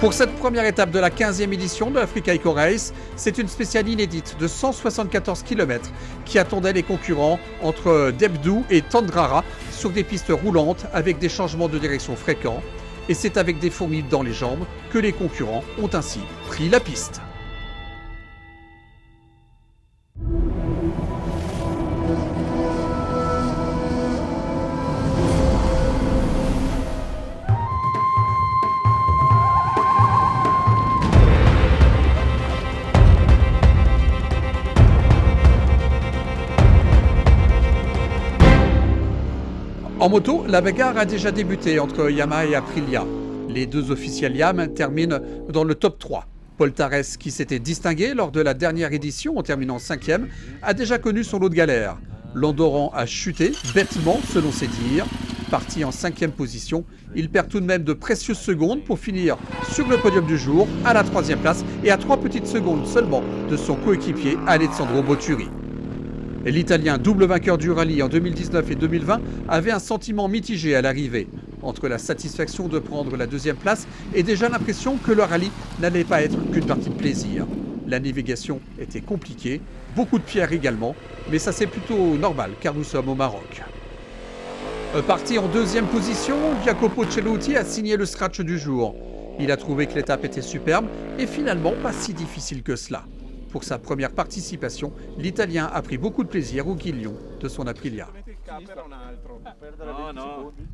Pour cette première étape de la 15e édition de l'Africa Eco Race, c'est une spéciale inédite de 174 km qui attendait les concurrents entre Debdou et Tandrara sur des pistes roulantes avec des changements de direction fréquents. Et c'est avec des fourmis dans les jambes que les concurrents ont ainsi pris la piste. En moto, la bagarre a déjà débuté entre Yamaha et Aprilia. Les deux officiels Yam terminent dans le top 3. Paul Tarès, qui s'était distingué lors de la dernière édition en terminant 5e, a déjà connu son lot de galères. L'Andorran a chuté, bêtement selon ses dires. Parti en 5e position, il perd tout de même de précieuses secondes pour finir sur le podium du jour, à la 3e place et à 3 petites secondes seulement de son coéquipier Alessandro Botturi. L'Italien, double vainqueur du rallye en 2019 et 2020, avait un sentiment mitigé à l'arrivée, entre la satisfaction de prendre la 2e place et déjà l'impression que le rallye n'allait pas être qu'une partie de plaisir. La navigation était compliquée, beaucoup de pierres également, mais ça c'est plutôt normal car nous sommes au Maroc. Parti en 2e position, Jacopo Cerutti a signé le scratch du jour. Il a trouvé que l'étape était superbe et finalement pas si difficile que cela. Pour sa première participation, l'Italien a pris beaucoup de plaisir au guidon de son Aprilia.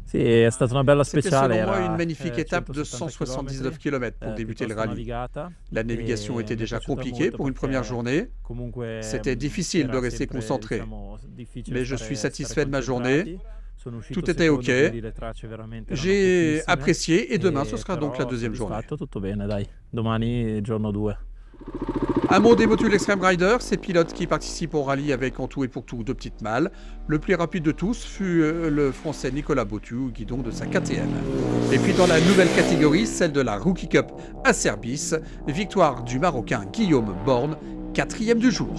C'était selon moi une magnifique étape de 179 km pour débuter le rallye. La navigation était déjà compliquée pour une première journée. C'était difficile de rester concentré. Mais je suis satisfait de ma journée. Tout était OK. J'ai apprécié et demain ce sera donc la 2e journée. Un mot des Motul Extreme Riders, ces pilotes qui participent au rallye avec en tout et pour tout 2 petites malles. Le plus rapide de tous fut le français Nicolas Bottu, au guidon de sa KTM. Et puis dans la nouvelle catégorie, celle de la Rookie Cup à Serbis, victoire du Marocain Guillaume Borne, 4e du jour.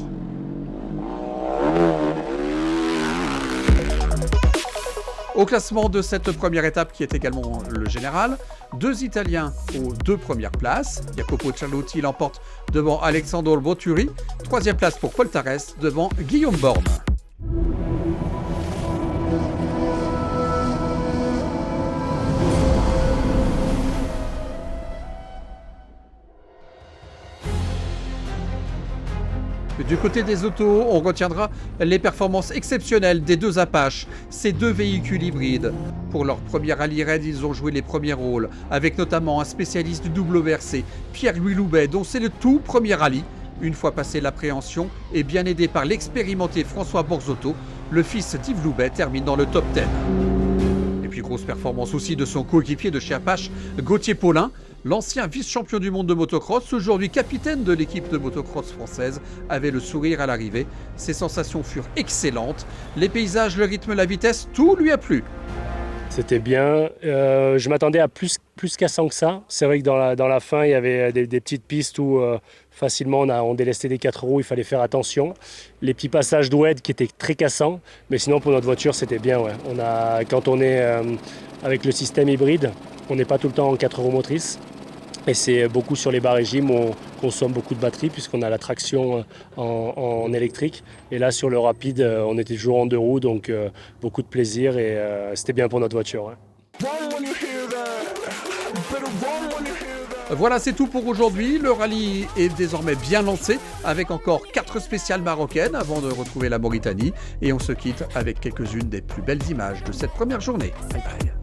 Au classement de cette première étape, qui est également le général, 2 Italiens aux 2 premières places. Jacopo Cerutti l'emporte devant Alessandro Botturi. 3e place pour Paul Tarès devant Guillaume Borne. Du côté des autos, on retiendra les performances exceptionnelles des 2 Apache, ces 2 véhicules hybrides. Pour leur premier rallye raid, ils ont joué les premiers rôles, avec notamment un spécialiste du WRC, Pierre-Louis Loubet, dont c'est le tout premier rallye. Une fois passé l'appréhension et bien aidé par l'expérimenté François Borzotto, le fils d'Yves Loubet termine dans le top 10. Et puis grosse performance aussi de son coéquipier de chez Apache, Gauthier Paulin. L'ancien vice-champion du monde de motocross, aujourd'hui capitaine de l'équipe de motocross française, avait le sourire à l'arrivée. Ses sensations furent excellentes. Les paysages, le rythme, la vitesse, tout lui a plu. C'était bien. Je m'attendais à plus cassant que ça. C'est vrai que dans la fin, il y avait des petites pistes où facilement on délestait des 4 roues, il fallait faire attention. Les petits passages d'oued qui étaient très cassants. Mais sinon, pour notre voiture, c'était bien. Ouais. Quand on est avec le système hybride, on n'est pas tout le temps en 4 roues motrices. Et c'est beaucoup sur les bas régimes où on consomme beaucoup de batterie puisqu'on a la traction en électrique. Et là, sur le rapide, on était toujours en 2 roues, donc beaucoup de plaisir et c'était bien pour notre voiture. Ouais. Voilà, c'est tout pour aujourd'hui. Le rallye est désormais bien lancé avec encore 4 spéciales marocaines avant de retrouver la Mauritanie. Et on se quitte avec quelques-unes des plus belles images de cette première journée. Bye bye.